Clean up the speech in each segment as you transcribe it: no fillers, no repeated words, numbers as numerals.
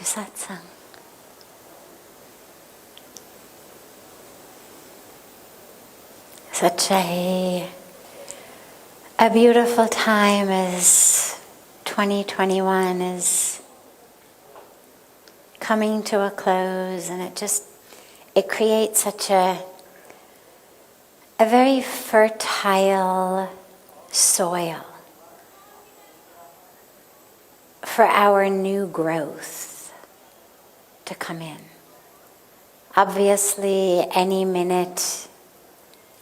satsang. Such a beautiful time as 2021 is coming to a close, and it creates such a very fertile soil for our new growth to come in. Obviously, any minute,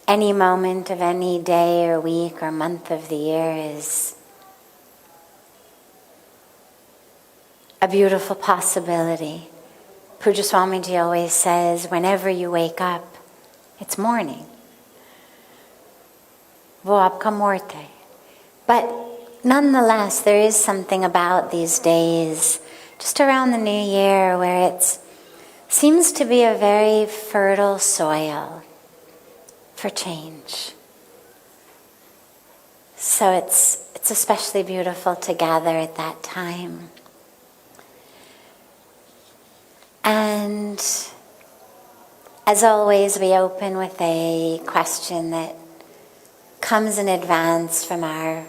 any moment of any day or week or month of the year is a beautiful possibility. Pujya Swamiji always says, whenever you wake up, it's morning. Wo aapka morte. But nonetheless, there is something about these days, just around the new year, where it seems to be a very fertile soil for change. So it's especially beautiful to gather at that time. And as always, we open with a question that comes in advance from our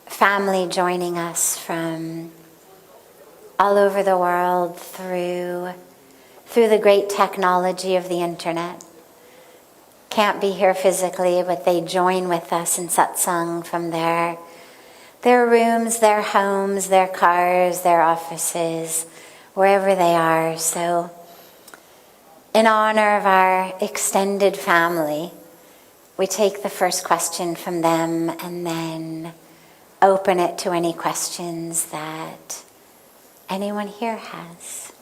family joining us from all over the world through the great technology of the internet. Can't be here physically, but they join with us in satsang from their rooms, their homes, their cars, their offices, wherever they are. So in honor of our extended family, we take the first question from them and then open it to any questions that anyone here has.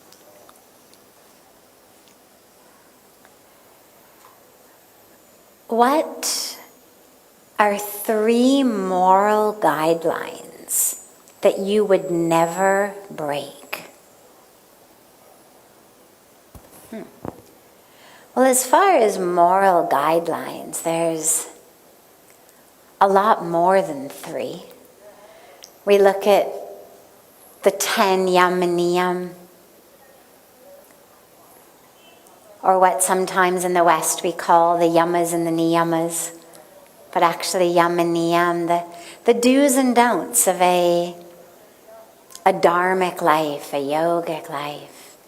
What are 3 moral guidelines that you would never break? Well, as far as moral guidelines, there's a lot more than 3. We look at the 10 yama niyam, or what sometimes in the West we call the yamas and the niyamas, but actually yama niyam, the do's and don'ts of a dharmic life, a yogic life.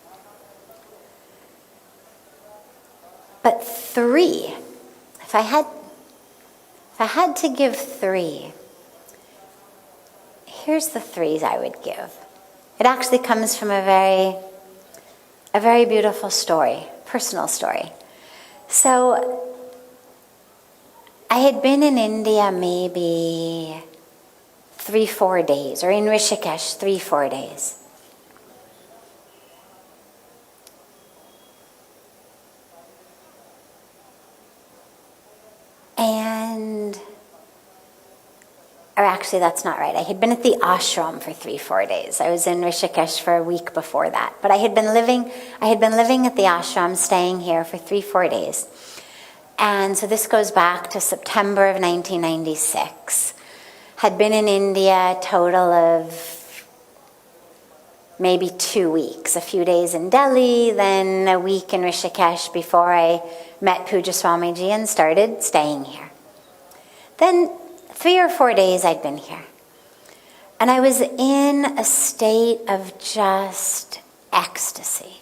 But 3, if I had to give 3, here's the 3s I would give. It actually comes from a very beautiful story, personal story. So I had been in India maybe 3-4 days, or in Rishikesh 3-4 days. Or actually, that's not right. I had been at the ashram for 3-4 days. I was in Rishikesh for a week before that. But I had been living at the ashram, staying here for 3-4 days. And so this goes back to September of 1996. Had been in India a total of maybe 2 weeks. A few days in Delhi, then a week in Rishikesh before I met Pujya Swamiji and started staying here. Then 3 or 4 days I'd been here. And I was in a state of just ecstasy.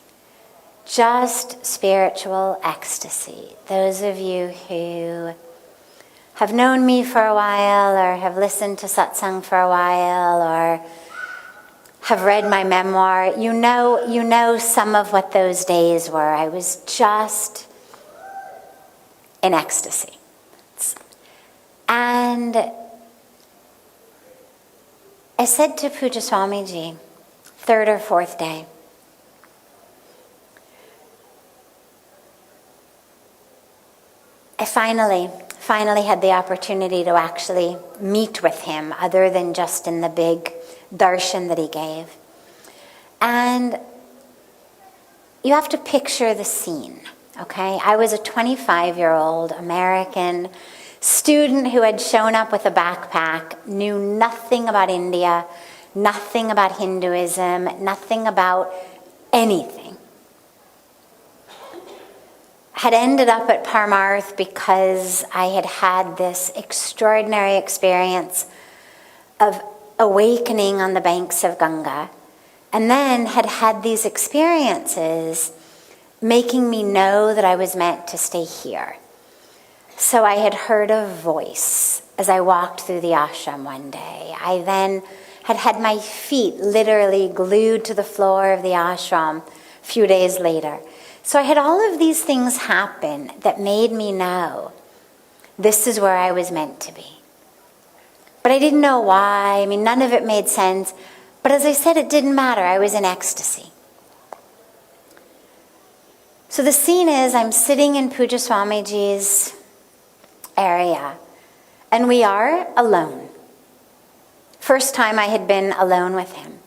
Just spiritual ecstasy. Those of you who have known me for a while, or have listened to satsang for a while, or have read my memoir, you know some of what those days were. I was just in ecstasy. And I said to Pujya Swamiji, 3rd or 4th day, I finally had the opportunity to actually meet with him, other than just in the big darshan that he gave. And you have to picture the scene, okay? I was a 25-year-old American student who had shown up with a backpack, knew nothing about India, nothing about Hinduism, nothing about anything. Had ended up at Param because I had had this extraordinary experience of awakening on the banks of Ganga, and then had had these experiences making me know that I was meant to stay here. So I had heard a voice as I walked through the ashram one day. I then had had my feet literally glued to the floor of the ashram a few days later. So I had all of these things happen that made me know this is where I was meant to be. But I didn't know why. I mean, none of it made sense. But as I said, it didn't matter. I was in ecstasy. So the scene is I'm sitting in Pujya Swamiji's area, and we are alone. First time I had been alone with him.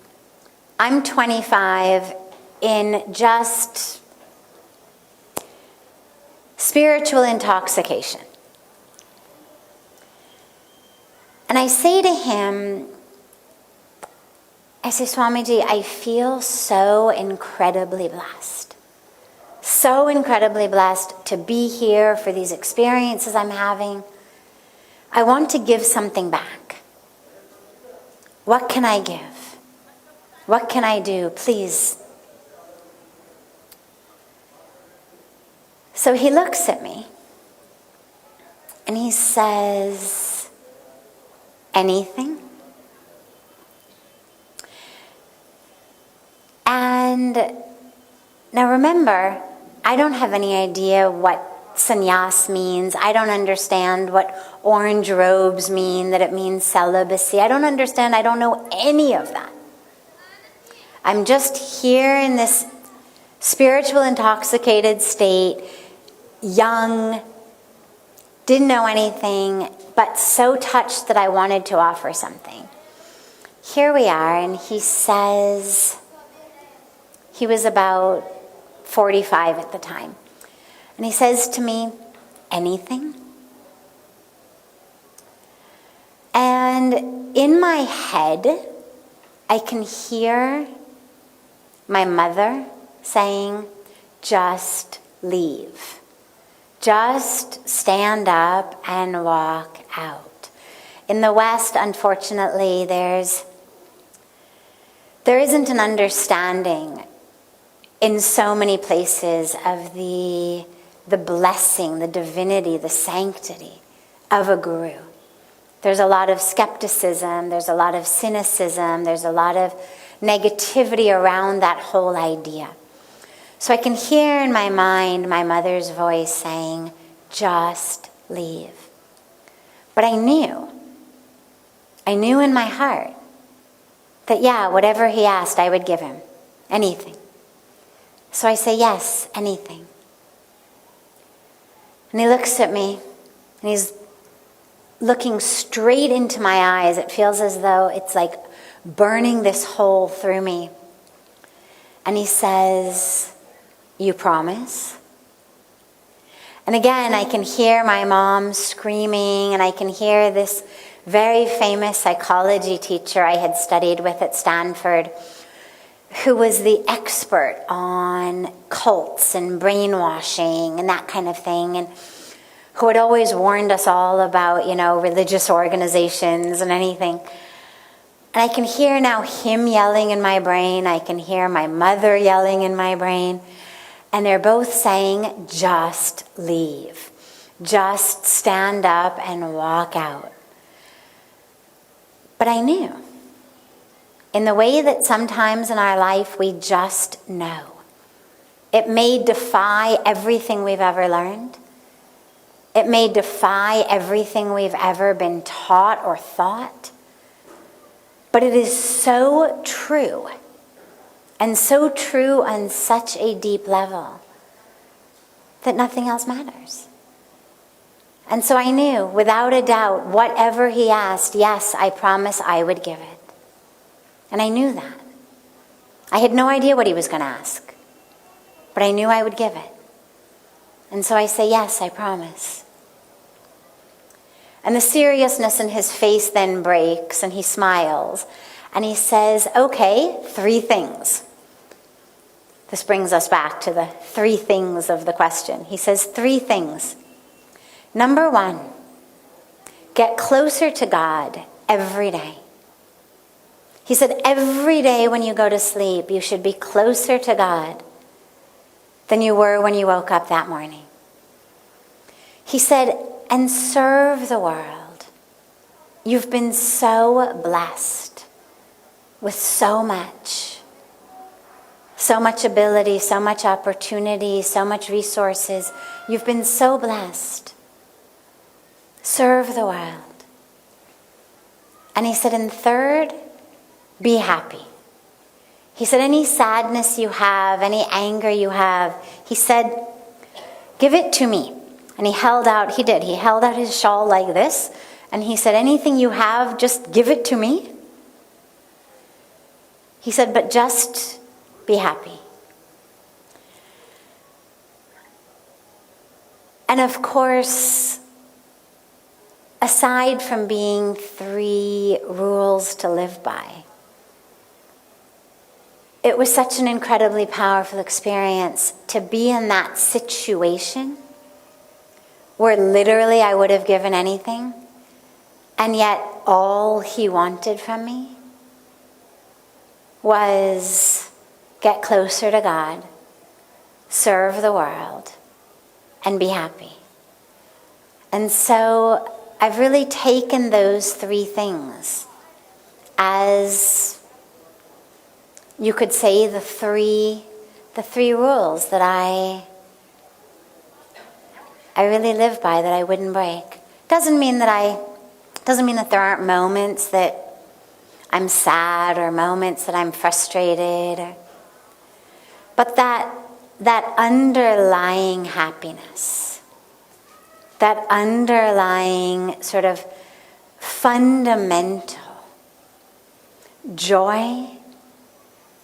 I'm 25 in just spiritual intoxication. And I say to him, I say, Swamiji, I feel so incredibly blessed. So incredibly blessed to be here for these experiences I'm having. I want to give something back. What can I give? What can I do? Please. So he looks at me and he says, anything? And now remember, I don't have any idea what sannyas means. I don't understand what orange robes mean, that it means celibacy. I don't understand. I don't know any of that. I'm just here in this spiritual intoxicated state, young, didn't know anything, but so touched that I wanted to offer something. Here we are, and he says, he was about 45 at the time. And he says to me, anything? And in my head, I can hear my mother saying, just leave. Just stand up and walk out. In the West, unfortunately, there isn't an understanding in so many places of the blessing, the divinity, the sanctity of a guru. There's a lot of skepticism, there's a lot of cynicism, there's a lot of negativity around that whole idea. So I can hear in my mind my mother's voice saying, just leave. But I knew in my heart that whatever he asked, I would give him. Anything. So I say, yes, anything. And he looks at me, and he's looking straight into my eyes. It feels as though it's like burning this hole through me. And he says, you promise? And again, I can hear my mom screaming, and I can hear this very famous psychology teacher I had studied with at Stanford, who was the expert on cults and brainwashing and that kind of thing, and who had always warned us all about, religious organizations and anything. And I can hear now him yelling in my brain. I can hear my mother yelling in my brain. And they're both saying, just leave. Just stand up and walk out. But I knew. In the way that sometimes in our life we just know. It may defy everything we've ever learned. It may defy everything we've ever been taught or thought. But it is so true. And so true on such a deep level that nothing else matters. And so I knew, without a doubt, whatever he asked, yes, I promise I would give it. And I knew that. I had no idea what he was going to ask. But I knew I would give it. And so I say, yes, I promise. And the seriousness in his face then breaks, and he smiles. And he says, okay, 3 things. This brings us back to the 3 things of the question. He says 3 things. Number 1, get closer to God every day. He said every day when you go to sleep, you should be closer to God than you were when you woke up that morning. He said, and serve the world. You've been so blessed with so much ability, so much opportunity, so much resources. You've been so blessed. Serve the world. And he said, and third, be happy. He said, any sadness you have, any anger you have, he said, give it to me. And he held out his shawl like this, and he said, anything you have, just give it to me. He said, but just be happy. And of course, aside from being 3 rules to live by, it was such an incredibly powerful experience to be in that situation where literally I would have given anything, and yet all he wanted from me was get closer to God, serve the world, and be happy. And so I've really taken those 3 things as, you could say, the three rules that I really live by, that I wouldn't break. Doesn't mean that there aren't moments that I'm sad or moments that I'm frustrated, but that underlying happiness, that underlying sort of fundamental joy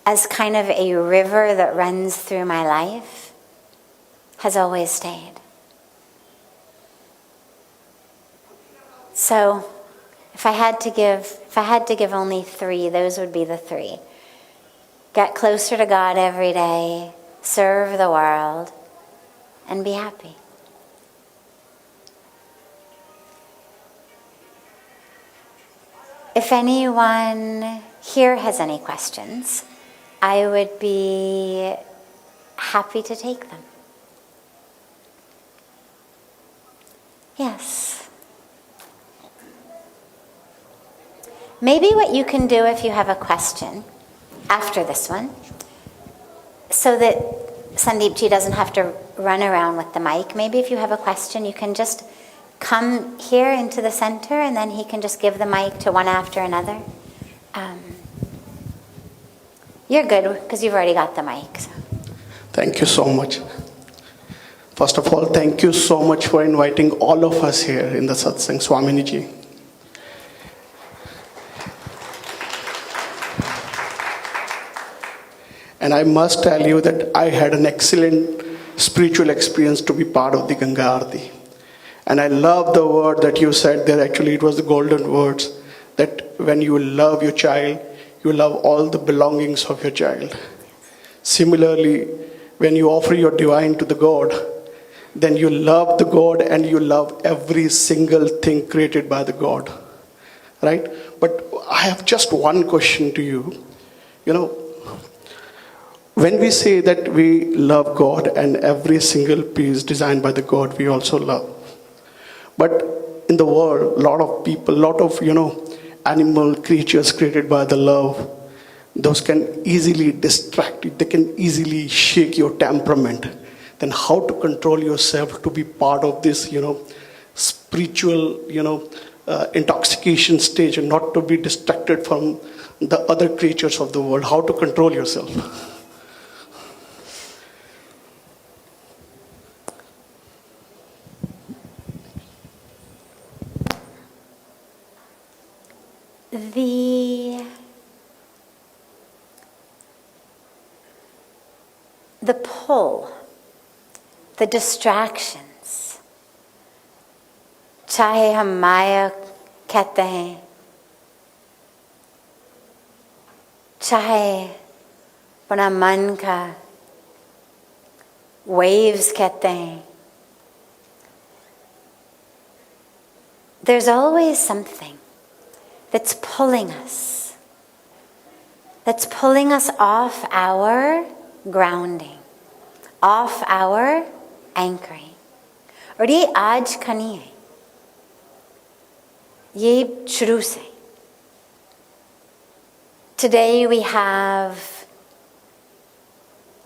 as kind of a river that runs through my life has always stayed. So if I had to give only 3, those would be the 3. Get closer to God every day, serve the world, and be happy. If anyone here has any questions, I would be happy to take them. Yes. Maybe what you can do if you have a question after this one, so that Sandeepji doesn't have to run around with the mic, maybe if you have a question, you can just come here into the center and then he can just give the mic to one after another. You're good because you've already got the mic. So. Thank you so much. First of all, thank you so much for inviting all of us here in the Satsang, Swamiji. And I must tell you that I had an excellent spiritual experience to be part of the Ganga Aarti. And I love the word that you said there. Actually, it was the golden words, that when you love your child, you love all the belongings of your child. Similarly, when you offer your divine to the God, then you love the God and you love every single thing created by the God. Right? But I have just one question to you. You know, when we say that we love God and every single piece designed by the God we also love. But in the world, a lot of people, a lot of, animal creatures created by the love, those can easily distract you. They can easily shake your temperament. Then how to control yourself to be part of this, spiritual, intoxication stage and not to be distracted from the other creatures of the world. How to control yourself. The pull, the distractions, चाहे हम माया कहते हैं, चाहे अपना मन का waves कहते हैं. There's always something that's pulling us off our grounding, off our anchoring. और ये आज का नहीं है, ये शुरू से. Today we have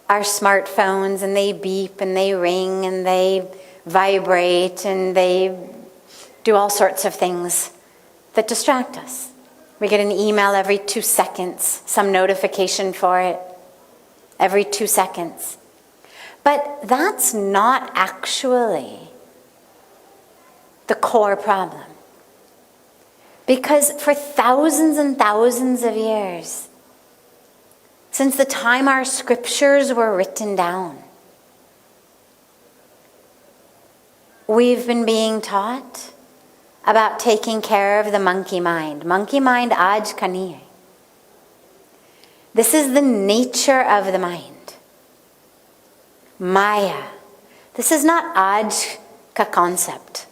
our smartphones and they beep and they ring and they vibrate and they do all sorts of things that distract us. We get an email every 2 seconds, some notification for it every 2 seconds. But that's not actually the core problem. Because for thousands and thousands of years, since the time our scriptures were written down, we've been being taught about taking care of the monkey mind. Monkey mind aaj ka nahi hai. This is the nature of the mind. Maya. This is not aaj ka concept.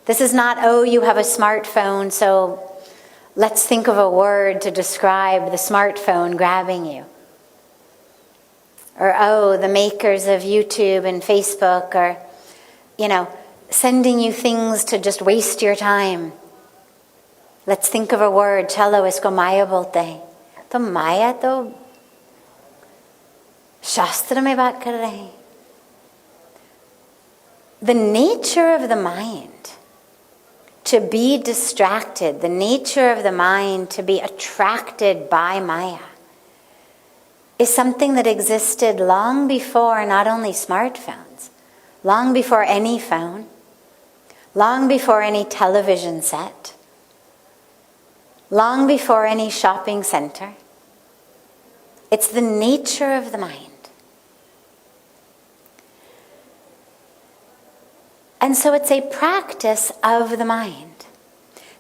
This is not, oh, you have a smartphone, so let's think of a word to describe the smartphone grabbing you. Or, oh, the makers of YouTube and Facebook are, sending you things to just waste your time. Let's think of a word. Chalo, isko maya bolte hain. To maya to shastra mein baat kar rahe hain. The nature of the mind to be distracted, the nature of the mind to be attracted by Maya, is something that existed long before not only smartphones, long before any phone, long before any television set, long before any shopping center. It's the nature of the mind. And so it's a practice of the mind.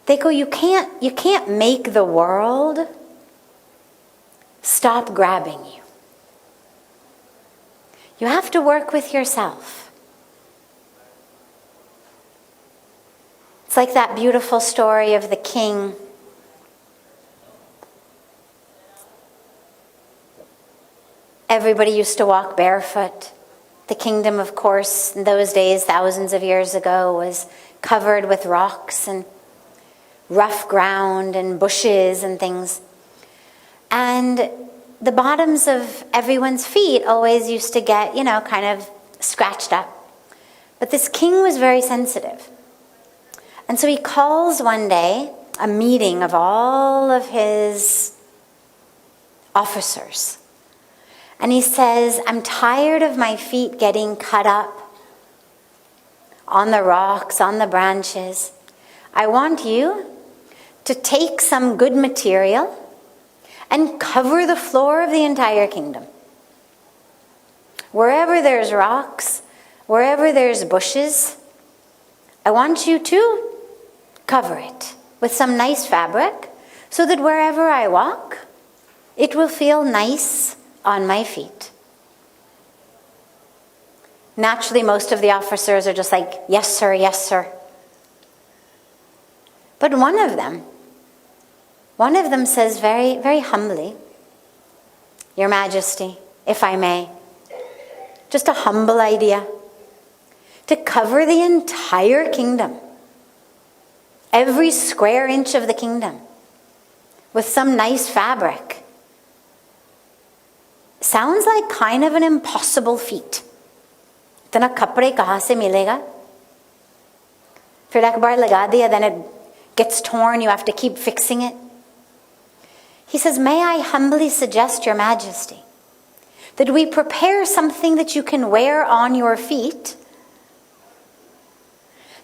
Dekho, you can't make the world stop grabbing you. You have to work with yourself. It's like that beautiful story of the king. Everybody used to walk barefoot. The kingdom, of course, in those days, thousands of years ago, was covered with rocks and rough ground and bushes and things. And the bottoms of everyone's feet always used to get, kind of scratched up. But this king was very sensitive. And so he calls one day a meeting of all of his officers. And he says, I'm tired of my feet getting cut up on the rocks, on the branches. I want you to take some good material and cover the floor of the entire kingdom. Wherever there's rocks, wherever there's bushes, I want you to cover it with some nice fabric so that wherever I walk, it will feel nice on my feet. Naturally, most of the officers are just like, yes, sir, yes, sir. But one of them says very, very humbly, Your Majesty, if I may, just a humble idea, to cover the entire kingdom, every square inch of the kingdom, with some nice fabric. Sounds like kind of an impossible feat. इतना कपड़े कहाँ से मिलेगा? फिर एक बार लगा दिया, then it gets torn, you have to keep fixing it. He says, may I humbly suggest, Your Majesty, that we prepare something that you can wear on your feet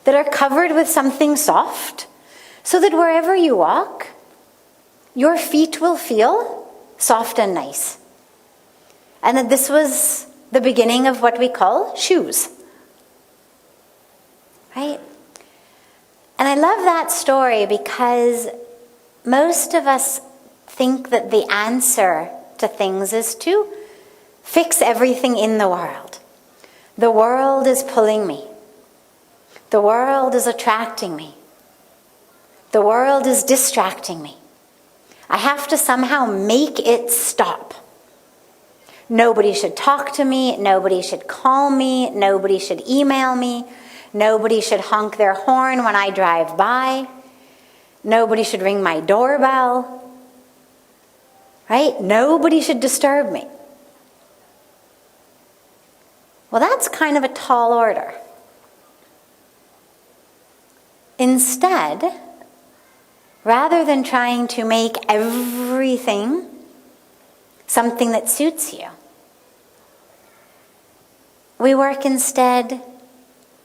that are covered with something soft, so that wherever you walk, your feet will feel soft and nice. And that this was the beginning of what we call shoes. Right? And I love that story because most of us think that the answer to things is to fix everything in the world. The world is pulling me. The world is attracting me. The world is distracting me. I have to somehow make it stop. Nobody should talk to me. Nobody should call me. Nobody should email me. Nobody should honk their horn when I drive by. Nobody should ring my doorbell. Right? Nobody should disturb me. Well, that's kind of a tall order. Instead, rather than trying to make everything something that suits you, we work instead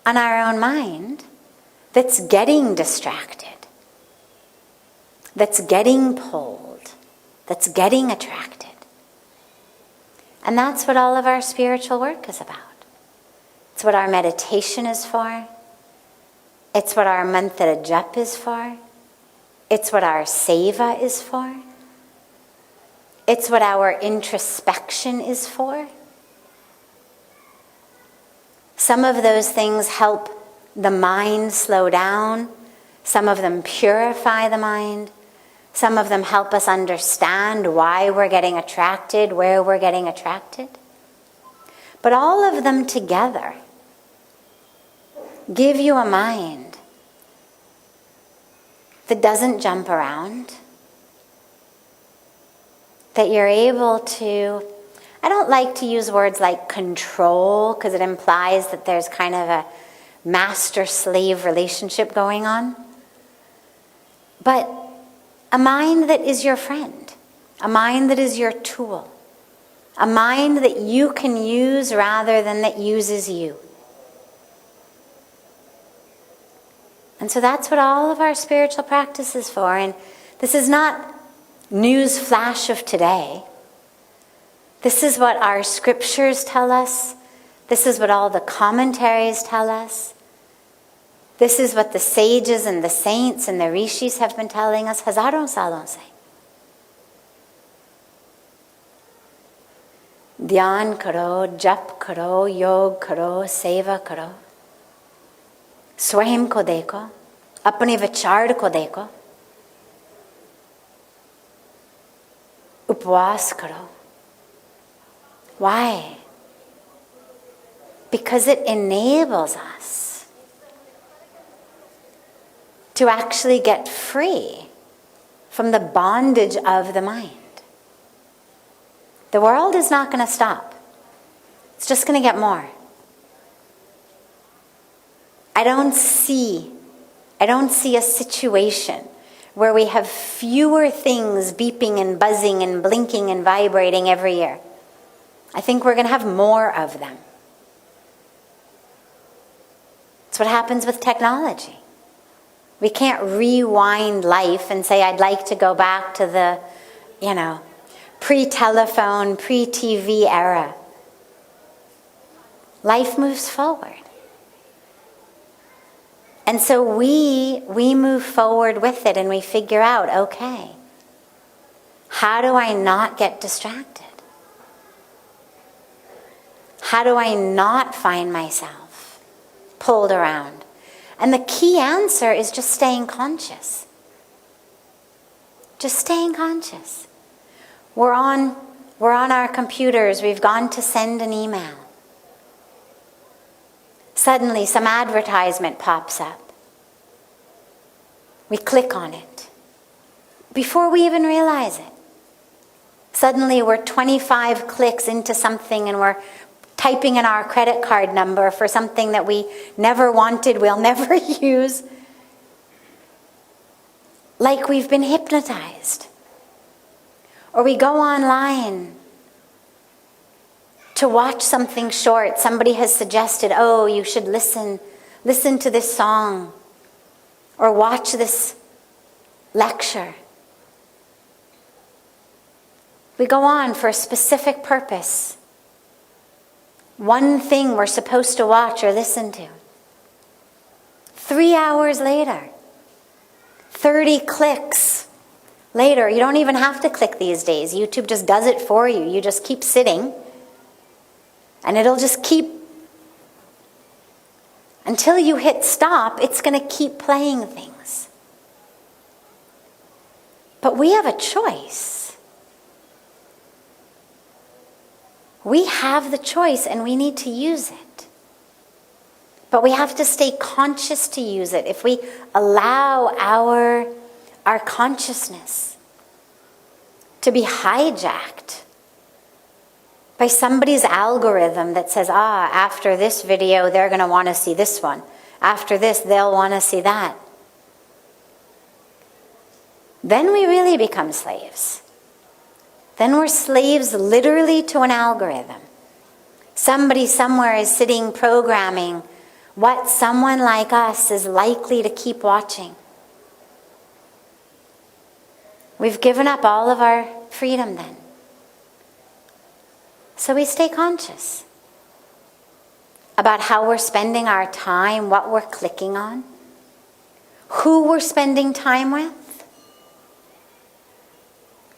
on our own mind that's getting distracted, that's getting pulled, that's getting attracted. And that's what all of our spiritual work is about. It's what our meditation is for. It's what our mantra jap is for. It's what our seva is for. It's what our introspection is for. Some of those things help the mind slow down. Some of them purify the mind. Some of them help us understand why we're getting attracted, where we're getting attracted. But all of them together give you a mind that doesn't jump around, that you're able to, I don't like to use words like control because it implies that there's kind of a master-slave relationship going on. But a mind that is your friend, a mind that is your tool, a mind that you can use rather than that uses you. And so that's what all of our spiritual practice is for. And this is not news flash of today. This is what our scriptures tell us. This is what all the commentaries tell us. This is what the sages and the saints and the rishis have been telling us. Hazaron salon se. Dhyan karo, jap karo, yog karo, seva karo. स्वयं को देखो, अपने विचार को देखो, उपवास करो. Why? Because it enables us to actually get free from the bondage of the mind. The world is not going to stop. It's just going to get more. I don't see a situation where we have fewer things beeping and buzzing and blinking and vibrating every year. I think we're going to have more of them. It's what happens with technology. We can't rewind life and say, I'd like to go back to the, pre-telephone, pre-TV era. Life moves forward. And so we move forward with it and we figure out, okay, how do I not get distracted? How do I not find myself pulled around? And the key answer is just staying conscious. Just staying conscious. We're on our computers, we've gone to send an email. Suddenly, some advertisement pops up. We click on it. Before we even realize it. Suddenly, we're 25 clicks into something and we're typing in our credit card number for something that we never wanted, we'll never use. Like we've been hypnotized. Or we go online to watch something short. Somebody has suggested, oh, you should listen to this song or watch this lecture. We go on for a specific purpose. One thing we're supposed to watch or listen to. 3 hours later, 30 clicks later, you don't even have to click these days. YouTube just does it for you. You just keep sitting. And it'll just keep Until you hit stop, it's going to keep playing things. But we have a choice. We have the choice and we need to use it. But we have to stay conscious to use it. If we allow our consciousness to be hijacked by somebody's algorithm that says, after this video, they're going to want to see this one. After this, they'll want to see that. Then we really become slaves. Then we're slaves literally to an algorithm. Somebody somewhere is sitting programming what someone like us is likely to keep watching. We've given up all of our freedom then. So we stay conscious about how we're spending our time, what we're clicking on, who we're spending time with.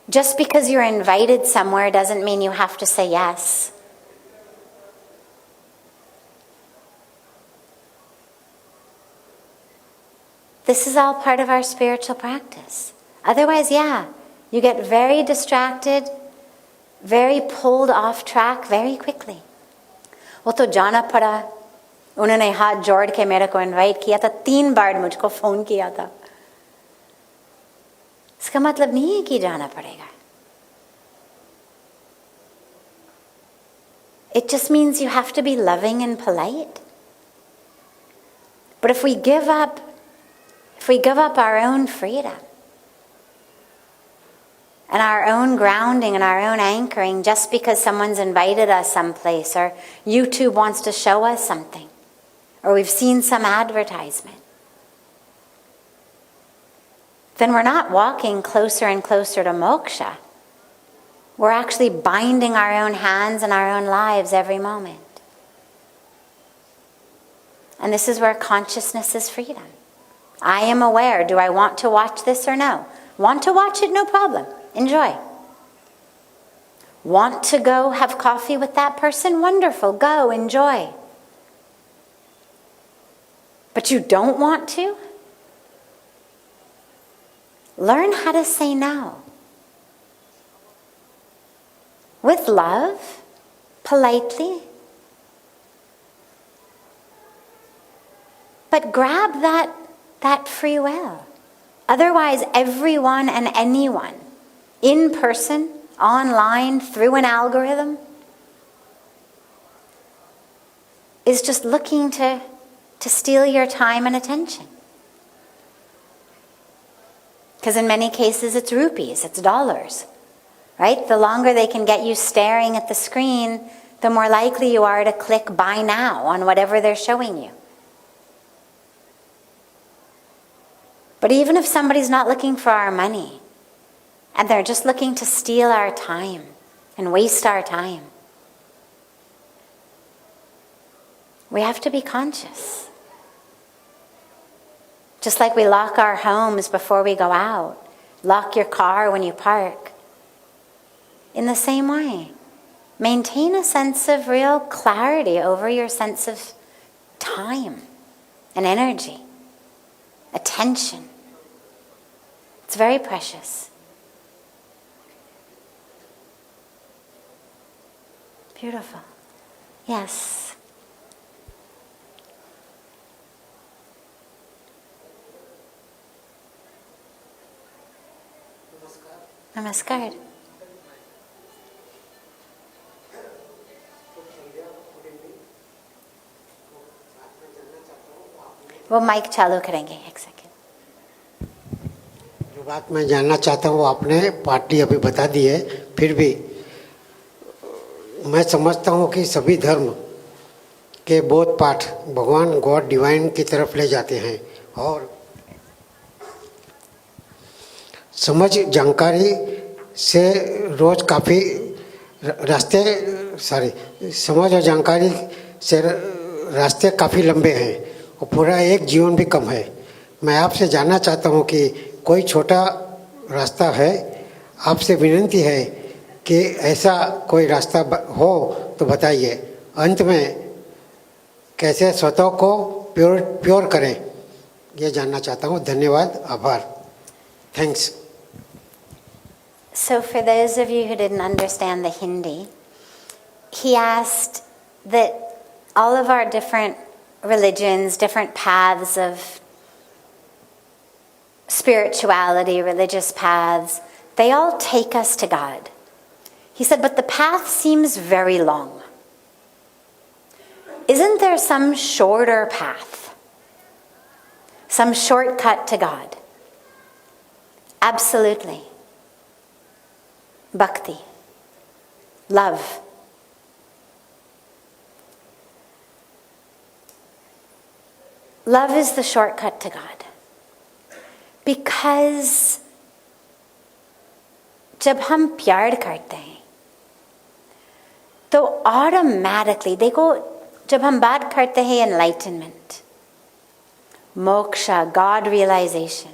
Just because you're invited somewhere doesn't mean you have to say yes. This is all part of our spiritual practice. Otherwise, you get very distracted, very pulled off track very quickly. वो तो जाना पड़ा. उन्होंने हाथ जोड़ के मेरे को इनवाइट किया था, 3 बार मुझको फोन किया था. इसका मतलब नहीं है कि जाना पड़ेगा. It just means you have to be loving and polite. But if we give up our own freedom and our own grounding and our own anchoring just because someone's invited us someplace or YouTube wants to show us something or we've seen some advertisement, then we're not walking closer and closer to moksha. We're actually binding our own hands and our own lives every moment. And this is where consciousness is freedom. I am aware. Do I want to watch this or no? Want to watch it? No problem. Enjoy. Want to go have coffee with that person? Wonderful. Go. Enjoy. But you don't want to? Learn how to say no. With love, politely. But grab that free will. Otherwise, everyone and anyone, in person, online, through an algorithm, is just looking to steal your time and attention. Because in many cases, it's rupees, it's dollars, right? The longer they can get you staring at the screen, the more likely you are to click buy now on whatever they're showing you. But even if somebody's not looking for our money, and they're just looking to steal our time and waste our time, we have to be conscious. Just like we lock our homes before we go out, lock your car when you park. In the same way, maintain a sense of real clarity over your sense of time and energy, attention. It's very precious. Beautiful. Yes. Namaskar. वो mic चालू करेंगे, एक second. जो बात मैं जानना चाहता हूँ वो आपने पार्टली अभी बता दी है. फिर भी मैं समझता हूँ कि सभी धर्म के बोध पाठ भगवान गॉड डिवाइन की तरफ ले जाते हैं और समझ जानकारी से रोज काफ़ी समझ और जानकारी से रास्ते काफ़ी लंबे हैं और पूरा एक जीवन भी कम है. मैं आपसे जानना चाहता हूँ कि कोई छोटा रास्ता है. आपसे विनती है कि ऐसा कोई रास्ता हो तो बताइए. अंत में कैसे स्वतः को प्योर करें, ये जानना चाहता हूँ. धन्यवाद, आभार. Thanks. So for those of you who didn't understand the Hindi, he asked that all of our different religions, different paths of spirituality, religious paths, they all take us to God. He said, but the path seems very long. Isn't there some shorter path? Some shortcut to God? Absolutely. Bhakti. Love. Love is the shortcut to God. Because जब हम प्यार करते हैं तो automatically देखो जब हम बात करते हैं enlightenment, moksha, god realisation,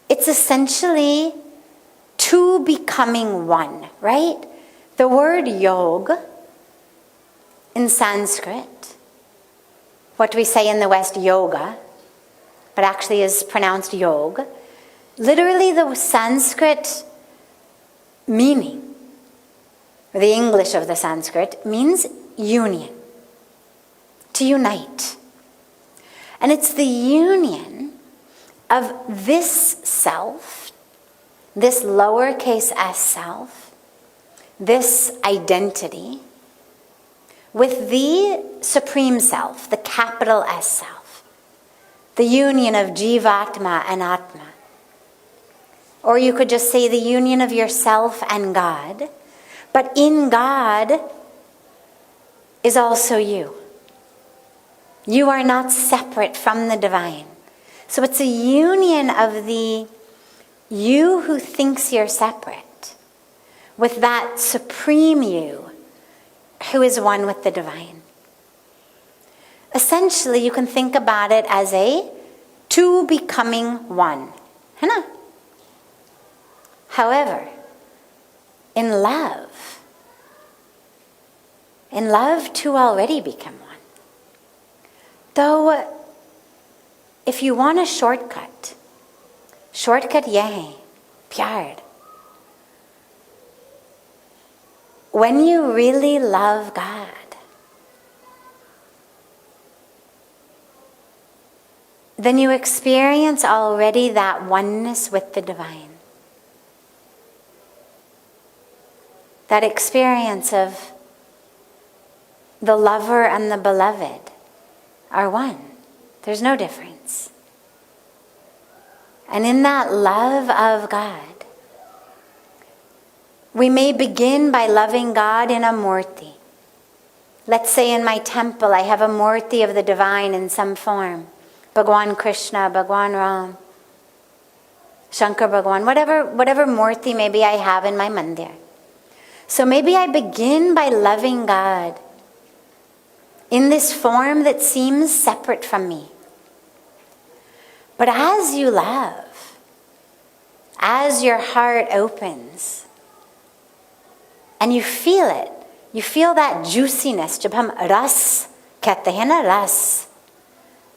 it's essentially two becoming one, right? The word yog in Sanskrit, what we say in the West yoga, but actually is pronounced yog. Literally the Sanskrit meaning, or the English of the Sanskrit, means union, to unite. And it's the union of this self, this lowercase s self, this identity, with the Supreme Self, the capital S Self, the union of Jivatma and Atma. Or you could just say the union of yourself and God, but in God is also you. You are not separate from the divine. So it's a union of the you who thinks you're separate with that supreme you who is one with the divine. Essentially, you can think about it as a two becoming one. है ना? However, in love two already become one. Though, if you want a shortcut यह है, प्यार. When you really love God, then you experience already that oneness with the divine. That experience of the lover and the beloved are one. There's no difference. And in that love of God, we may begin by loving God in a murti. Let's say in my temple I have a murti of the divine in some form. Bhagwan Krishna, Bhagwan Ram, Shankar Bhagwan, whatever murti maybe I have in my mandir. So maybe I begin by loving God in this form that seems separate from me. But as you love, as your heart opens, and you feel it, you feel that juiciness. जब हम रस कहते हैं ना, रस,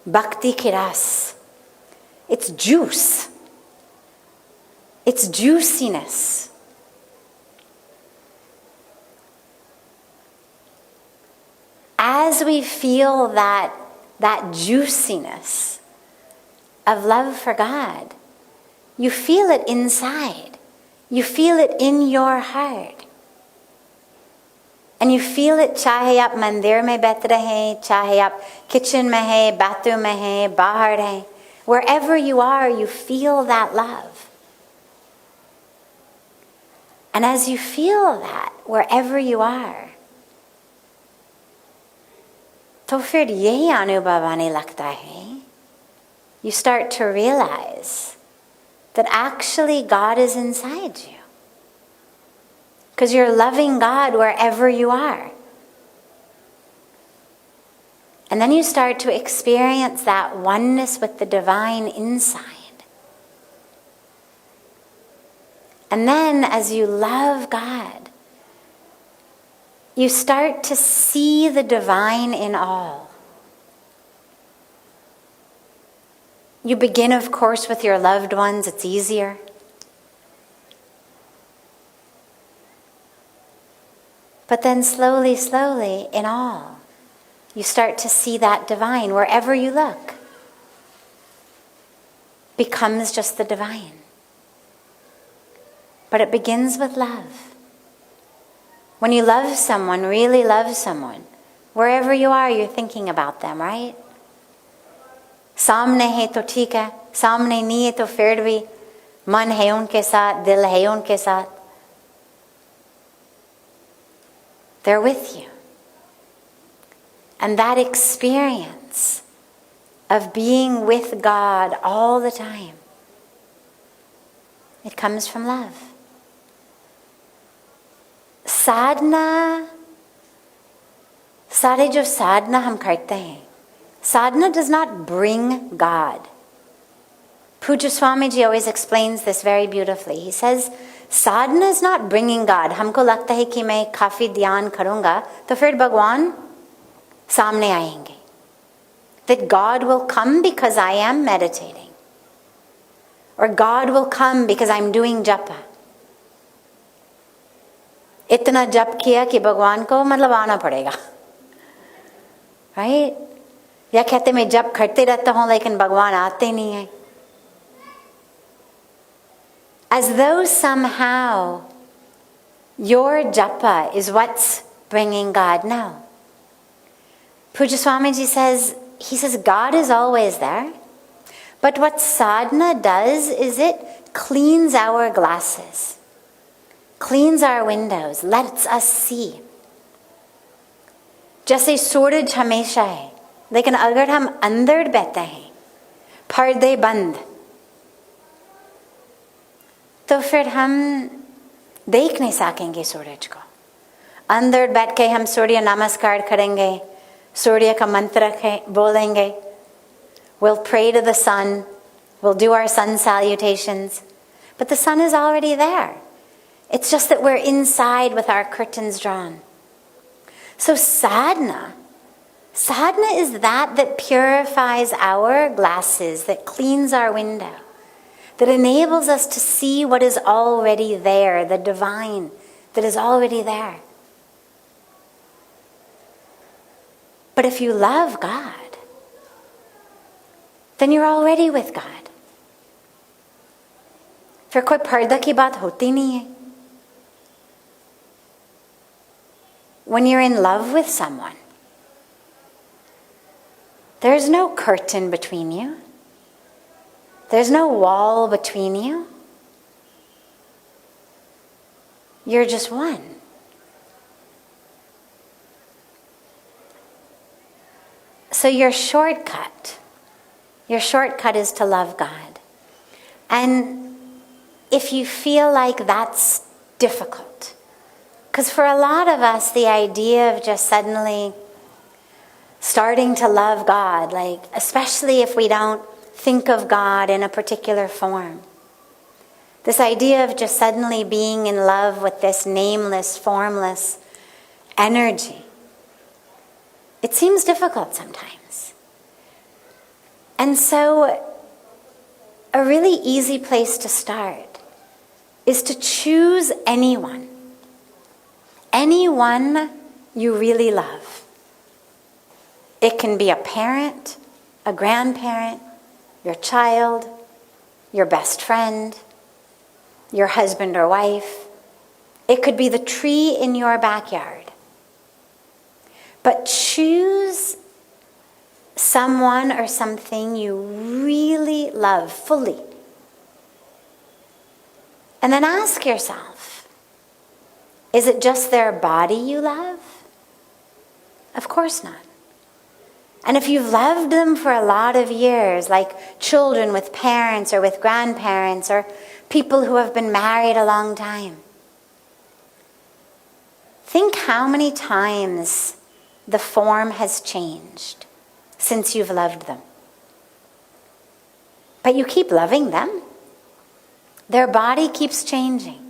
bhakti ki ras, it's juice, it's juiciness. As we feel that juiciness of love for God, you feel it inside. You feel it in your heart. And you feel it चाहे आप मंदिर में बैठ रहे हैं, चाहे आप kitchen में हैं, bathroom में हैं, बाहर हैं. Wherever you are, you feel that love. And as you feel that, wherever you are, तो फिर यही अनुभव आने लगता है. You start to realize that actually God is inside you. Because you're loving God wherever you are. And then you start to experience that oneness with the divine inside. And then as you love God, you start to see the divine in all. You begin, of course, with your loved ones. It's easier. But then slowly, slowly, in all, you start to see that divine wherever you look. Becomes just the divine. But it begins with love. When you love someone, really love someone, wherever you are, you're thinking about them, right? सामने है तो ठीक है, सामने नहीं है तो फिर भी मन है उनके साथ, दिल है उनके साथ. They're with you. And that experience of being with God all the time, it comes from love. Sadhana, सारे जो साधना हम करते हैं, sadhana does not bring God. Pujya Swamiji always explains this very beautifully. He says, sadhana is not bringing God. हमको लगता है कि मैं काफी ध्यान करूंगा तो फिर भगवान सामने आएंगे. That God will come because I am meditating. Or God will come because I'm doing japa. इतना जप किया कि भगवान को मतलब आना पड़ेगा. Right? या कहते मैं जप करते रहता हूं लेकिन भगवान आते नहीं हैं. As though somehow your japa is what's bringing God. No. Pujya Swamiji says, he says God is always there. But what sadhana does is it cleans our glasses. Cleans our windows. Lets us see. जैसे सूरज हमेशा है, लेकिन अगर हम अंदर बैठे हैं, पर्दे बंद, तो फिर हम देख नहीं सकेंगे सूरज को. अंदर बैठ के हम सूर्य नमस्कार करेंगे, सूर्य का मंत्र बोलेंगे. We'll pray to the sun. We'll do our sun salutations. But the sun is already there. It's just that we're inside with our curtains drawn. So sadhana is that purifies our glasses, that cleans our window, that enables us to see what is already there, the divine that is already there. But if you love God, then you're already with God. फिर कोई पर्दा की बात होती नहीं है. When you're in love with someone, there's no curtain between you. There's no wall between you. You're just one. So your shortcut is to love God. And if you feel like that's difficult, because for a lot of us, the idea of just suddenly starting to love God, like especially if we don't think of God in a particular form, this idea of just suddenly being in love with this nameless, formless energy, it seems difficult sometimes. And so a really easy place to start is to choose anyone you really love. It can be a parent, a grandparent, your child, your best friend, your husband or wife. It could be the tree in your backyard. But choose someone or something you really love fully. And then ask yourself, is it just their body you love? Of course not. And if you've loved them for a lot of years, like children with parents or with grandparents or people who have been married a long time, think how many times the form has changed since you've loved them. But you keep loving them. Their body keeps changing.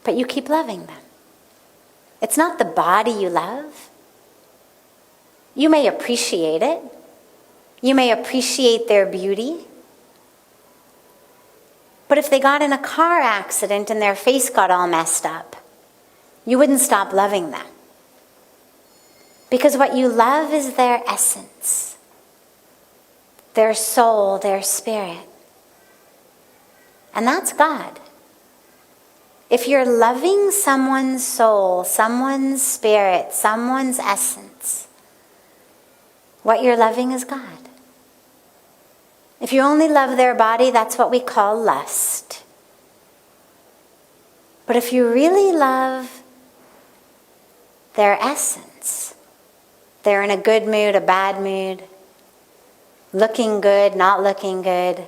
But you keep loving them. It's not the body you love. You may appreciate it. You may appreciate their beauty. But if they got in a car accident and their face got all messed up, you wouldn't stop loving them. Because what you love is their essence, their soul, their spirit. And that's God. If you're loving someone's soul, someone's spirit, someone's essence, what you're loving is God. If you only love their body, that's what we call lust. But if you really love their essence, they're in a good mood, a bad mood, looking good, not looking good,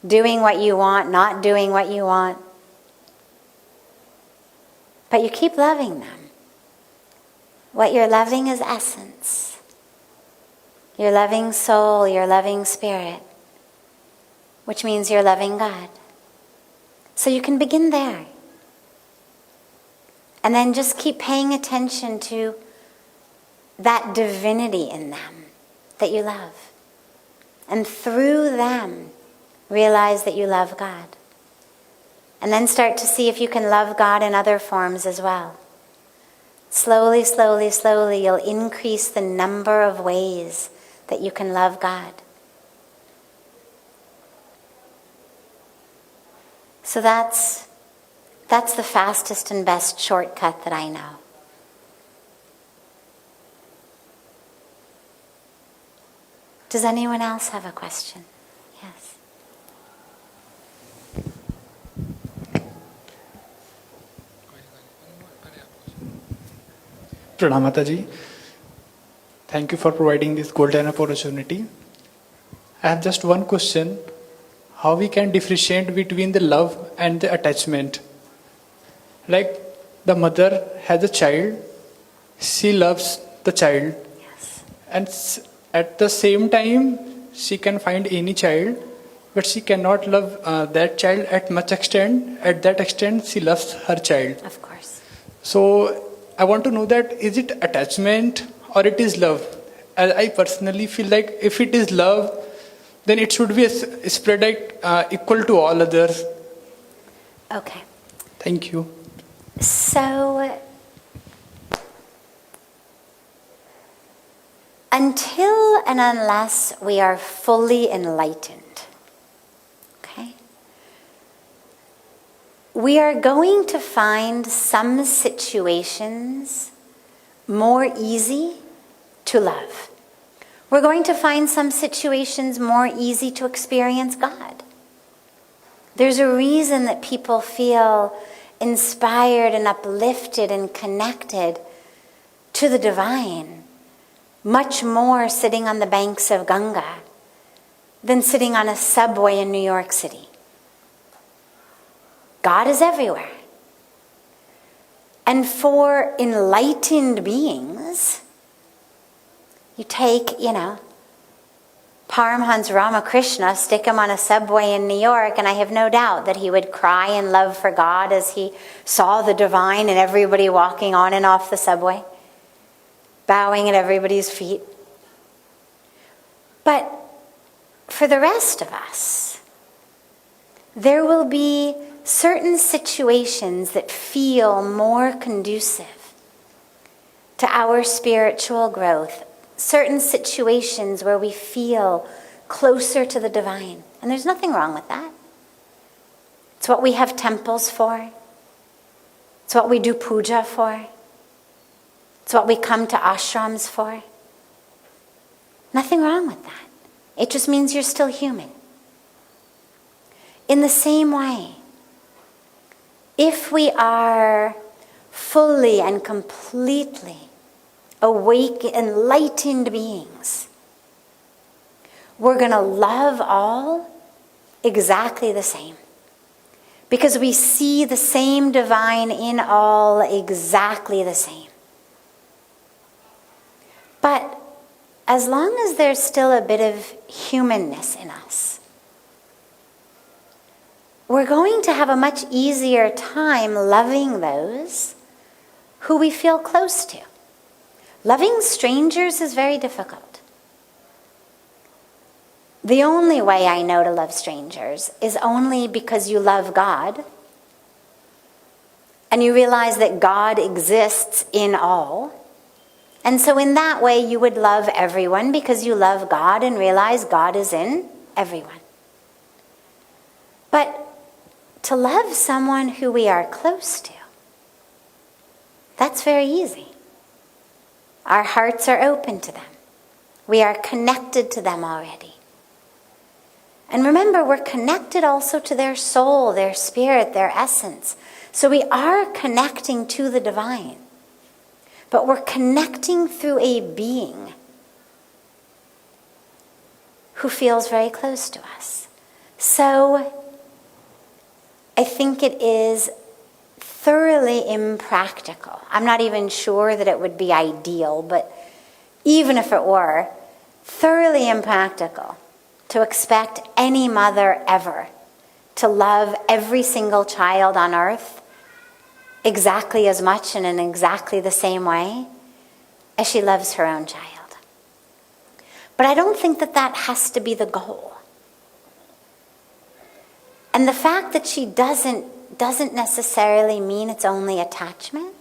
doing what you want, not doing what you want, but you keep loving them. What you're loving is essence. You're loving soul, you're loving spirit, which means you're loving God. So you can begin there. And then just keep paying attention to that divinity in them that you love. And through them, realize that you love God. And then start to see if you can love God in other forms as well. Slowly, slowly, slowly, you'll increase the number of ways that you can love God. So that's the fastest and best shortcut that I know. Does anyone else have a question? Yes. Pranam Mataji. Thank you for providing this golden opportunity. I have just one question. How we can differentiate between the love and the attachment? Like the mother has a child, she loves the child. Yes. And at the same time, she can find any child, but she cannot love that child at much extent. At that extent, she loves her child. Of course. So I want to know that is it attachment or it is love? I personally feel like if it is love, then it should be spread equal to all others. Okay. Thank you. So, until and unless we are fully enlightened, okay, we are going to find some situations more easy to love. We're going to find some situations more easy to experience God. There's a reason that people feel inspired and uplifted and connected to the divine much more sitting on the banks of Ganga than sitting on a subway in New York City. God is everywhere. And for enlightened beings, you take, Paramhans Ramakrishna, stick him on a subway in New York, and I have no doubt that he would cry in love for God as he saw the divine and everybody walking on and off the subway, bowing at everybody's feet. But for the rest of us, there will be certain situations that feel more conducive to our spiritual growth. Certain situations where we feel closer to the divine. And there's nothing wrong with that. It's what we have temples for. It's what we do puja for. It's what we come to ashrams for. Nothing wrong with that. It just means you're still human. In the same way, if we are fully and completely awake, enlightened beings, we're going to love all exactly the same. Because we see the same divine in all exactly the same. But as long as there's still a bit of humanness in us, we're going to have a much easier time loving those who we feel close to. Loving strangers is very difficult. The only way I know to love strangers is only because you love God and you realize that God exists in all. And so in that way you would love everyone because you love God and realize God is in everyone. But to love someone who we are close to, that's very easy. Our hearts are open to them. We are connected to them already. And remember, we're connected also to their soul, their spirit, their essence. So we are connecting to the divine. But we're connecting through a being who feels very close to us. So I think it is thoroughly impractical. I'm not even sure that it would be ideal, but even if it were, thoroughly impractical to expect any mother ever to love every single child on earth exactly as much and in exactly the same way as she loves her own child. But I don't think that that has to be the goal. And the fact that she doesn't necessarily mean it's only attachment.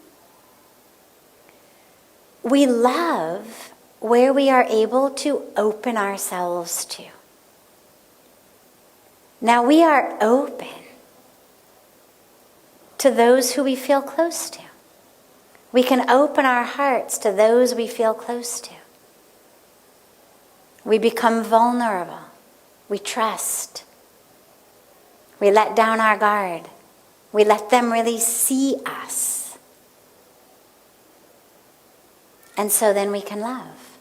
We love where we are able to open ourselves to. Now we are open to those who we feel close to. We can open our hearts to those we feel close to. We become vulnerable. We trust. We let down our guard. We let them really see us. And so then we can love.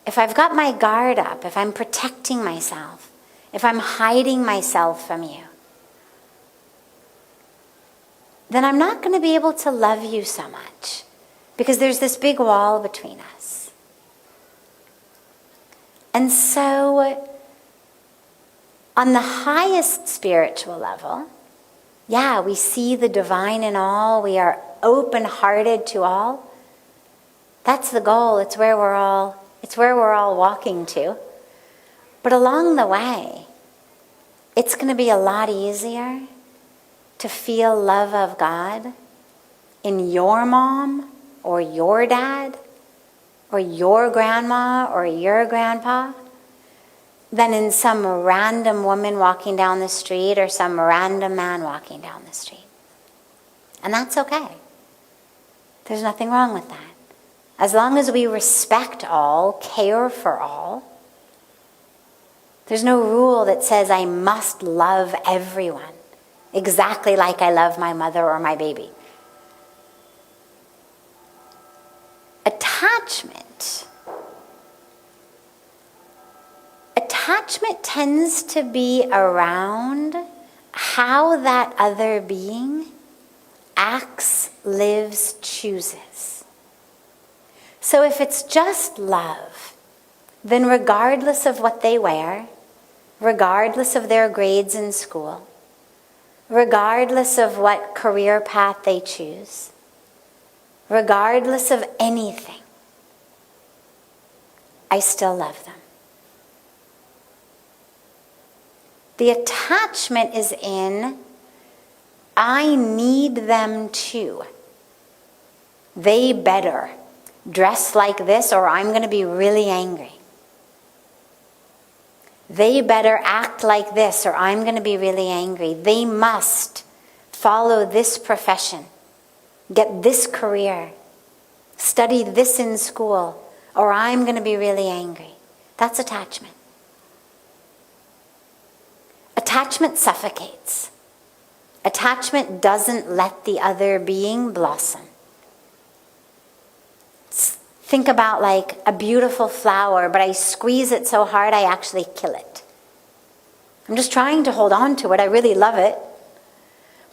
If I've got my guard up, if I'm protecting myself, if I'm hiding myself from you, then I'm not going to be able to love you so much because there's this big wall between us. And so, on the highest spiritual level, yeah, we see the divine in all. We are open-hearted to all. That's the goal. It's where we're all walking to. But along the way, it's going to be a lot easier to feel love of God in your mom or your dad or your grandma or your grandpa than in some random woman walking down the street or some random man walking down the street. And that's okay. There's nothing wrong with that. As long as we respect all, care for all, there's no rule that says I must love everyone exactly like I love my mother or my baby. Attachment tends to be around how that other being acts, lives, chooses. So if it's just love, then regardless of what they wear, regardless of their grades in school, regardless of what career path they choose, regardless of anything, I still love them. The attachment is in, I need them to. They better dress like this or I'm going to be really angry. They better act like this or I'm going to be really angry. They must follow this profession, get this career, study this in school, or I'm going to be really angry. That's attachment. Attachment suffocates. Attachment doesn't let the other being blossom. Think about like a beautiful flower, but I squeeze it so hard I actually kill it. I'm just trying to hold on to it. I really love it.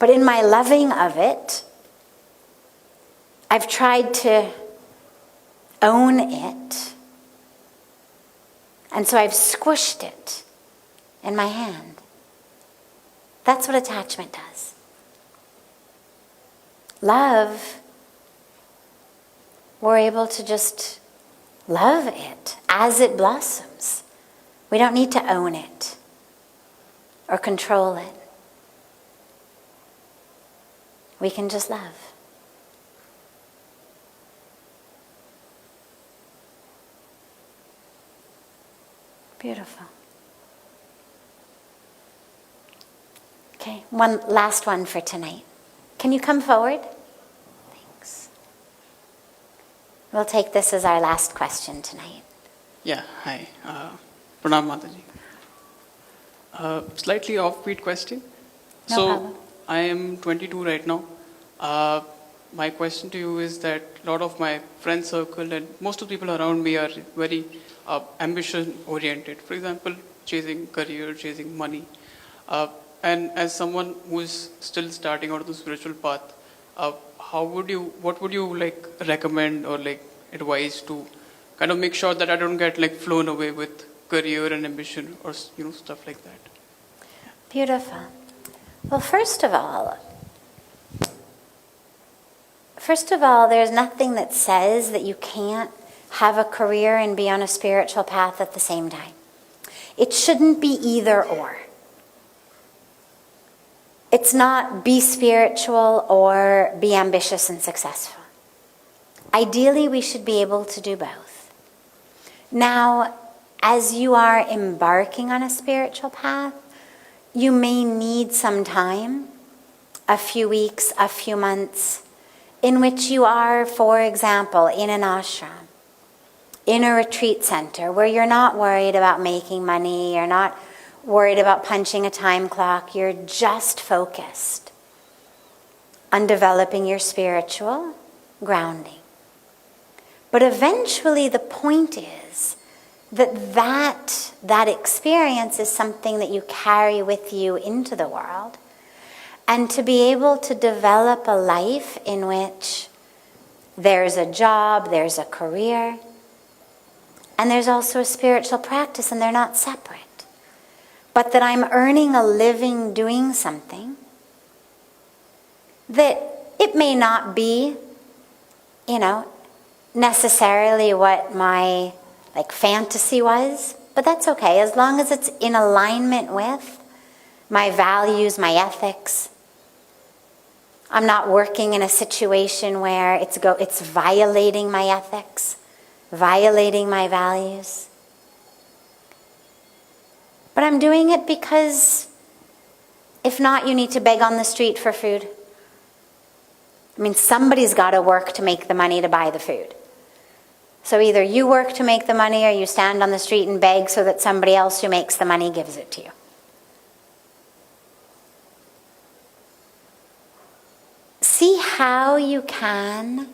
But in my loving of it, I've tried to own it. And so I've squished it in my hand. That's what attachment does. Love, we're able to just love it as it blossoms. We don't need to own it or control it. We can just love. Beautiful. Okay, one last one for tonight. Can you come forward? Thanks. We'll take this as our last question tonight. Yeah, hi. Pranam Mataji. Slightly offbeat question. No problem. I am 22 right now. My question to you is that a lot of my friend circle and most of the people around me are very ambition oriented. For example, chasing career, chasing money. And as someone who is still starting out of the spiritual path, what would you like recommend or like advise to kind of make sure that I don't get like flown away with career and ambition or stuff like that? Beautiful. Well, first of all, there's nothing that says that you can't have a career and be on a spiritual path at the same time. It shouldn't be either or. It's not be spiritual or be ambitious and successful. Ideally, we should be able to do both. Now, as you are embarking on a spiritual path, you may need some time, a few weeks, a few months, in which you are, for example, in an ashram, in a retreat center, where you're not worried about making money, you're not worried about punching a time clock, you're just focused on developing your spiritual grounding. But eventually the point is that experience is something that you carry with you into the world. And to be able to develop a life in which there's a job, there's a career, and there's also a spiritual practice, and they're not separate. But that I'm earning a living doing something that it may not be, necessarily what my fantasy was, but that's okay, as long as it's in alignment with my values, my ethics. I'm not working in a situation where it's violating my ethics, violating my values. But I'm doing it because if not, you need to beg on the street for food. I mean, somebody's got to work to make the money to buy the food. So either you work to make the money or you stand on the street and beg so that somebody else who makes the money gives it to you. See how you can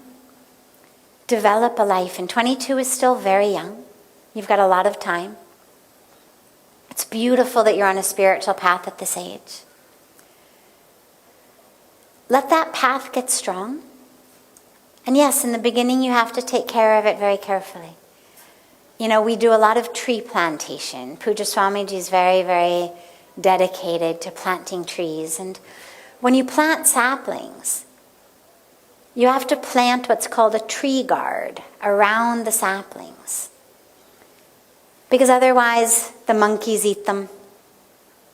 develop a life. And 22 is still very young. You've got a lot of time. It's beautiful that you're on a spiritual path at this age. Let that path get strong. And yes, in the beginning you have to take care of it very carefully. We do a lot of tree plantation. Pujya Swamiji is very, very dedicated to planting trees. And when you plant saplings, you have to plant what's called a tree guard around the saplings. Because otherwise the monkeys eat them,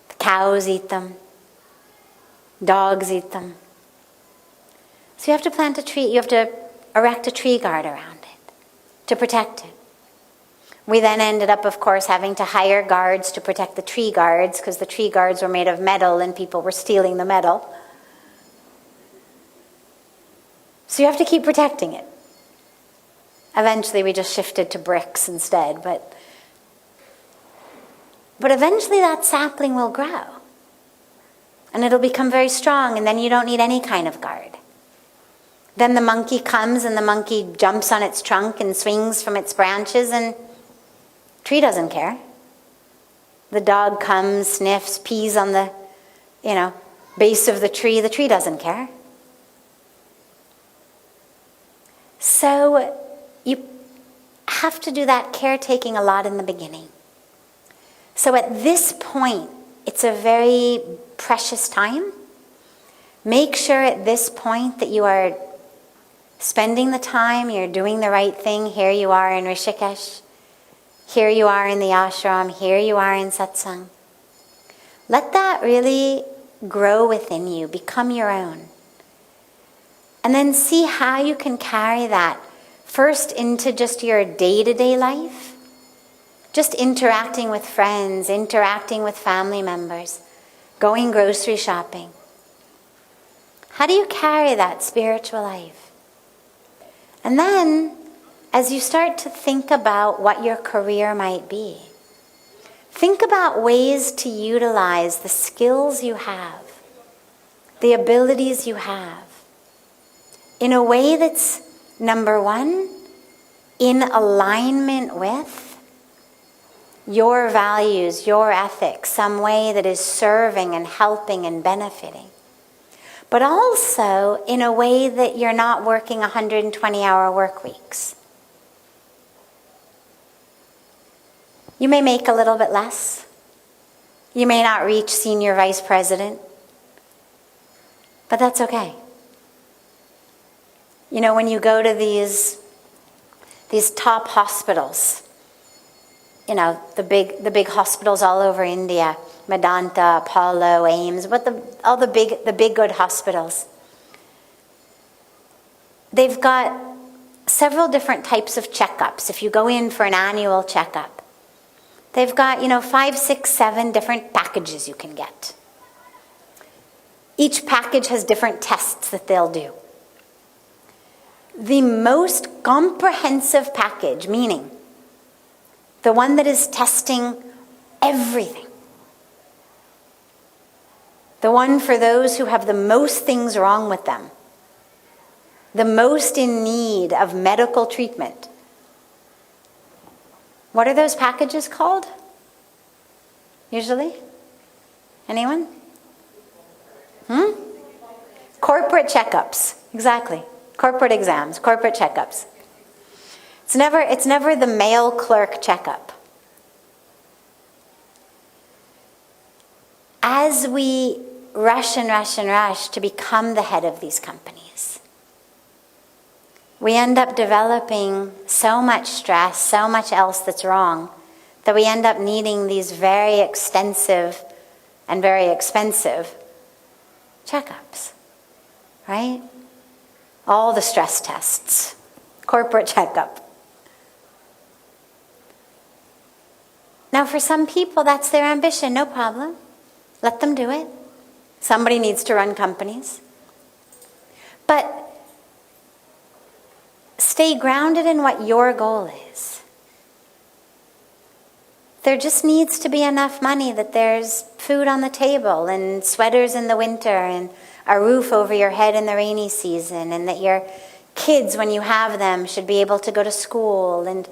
the cows eat them, dogs eat them. So you have to plant a tree, you have to erect a tree guard around it to protect it. We then ended up, of course, having to hire guards to protect the tree guards because the tree guards were made of metal and people were stealing the metal. So you have to keep protecting it. Eventually we just shifted to bricks instead, but eventually that sapling will grow. And it'll become very strong, and then you don't need any kind of guard. Then the monkey comes and the monkey jumps on its trunk and swings from its branches, and the tree doesn't care. The dog comes, sniffs, pees on the, base of the tree doesn't care. So you have to do that caretaking a lot in the beginning. So at this point, it's a very precious time. Make sure at this point that you are spending the time, you're doing the right thing. Here you are in Rishikesh. Here you are in the ashram, here you are in satsang. Let that really grow within you, become your own. And then see how you can carry that first into just your day-to-day life, just interacting with friends, interacting with family members, going grocery shopping. How do you carry that spiritual life? And then, as you start to think about what your career might be, think about ways to utilize the skills you have, the abilities you have, in a way that's, number one, in alignment with your values, your ethics, some way that is serving and helping and benefiting. But also in a way that you're not working 120-hour work weeks. You may make a little bit less. You may not reach senior vice president. But that's okay. You know, when you go to these top hospitals, you know, the big hospitals all over India, Medanta, Apollo, AIMS, all the big good hospitals, they've got several different types of checkups. If you go in for an annual checkup, they've got, 5, 6, 7 different packages you can get. Each package has different tests that they'll do. The most comprehensive package, meaning the one that is testing everything, the one for those who have the most things wrong with them, the most in need of medical treatment. What are those packages called? Usually? Anyone? Corporate checkups. Exactly. Corporate exams, corporate checkups. It's never the mail clerk checkup. As we rush and rush and rush to become the head of these companies, we end up developing so much stress, so much else that's wrong, that we end up needing these very extensive and very expensive checkups, right? All the stress tests, corporate checkup. Now, for some people, that's their ambition, no problem. Let them do it. Somebody needs to run companies. But stay grounded in what your goal is. There just needs to be enough money that there's food on the table and sweaters in the winter and a roof over your head in the rainy season, and that your kids, when you have them, should be able to go to school, and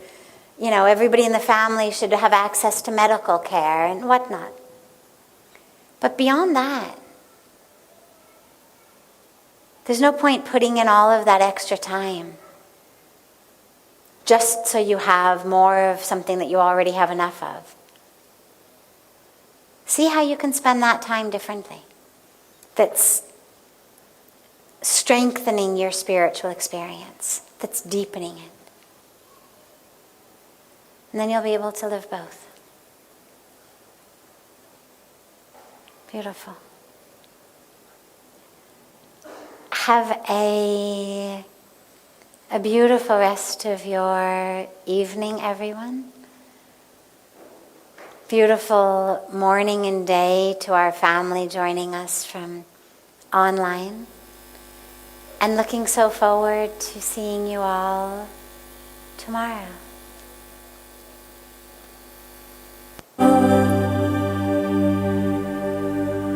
everybody in the family should have access to medical care and whatnot. But beyond that, there's no point putting in all of that extra time just so you have more of something that you already have enough of. See how you can spend that time differently. That's strengthening your spiritual experience, that's deepening it. And then you'll be able to live both. Beautiful. Have a beautiful rest of your evening, everyone. Beautiful morning and day to our family joining us from online. And looking so forward to seeing you all tomorrow.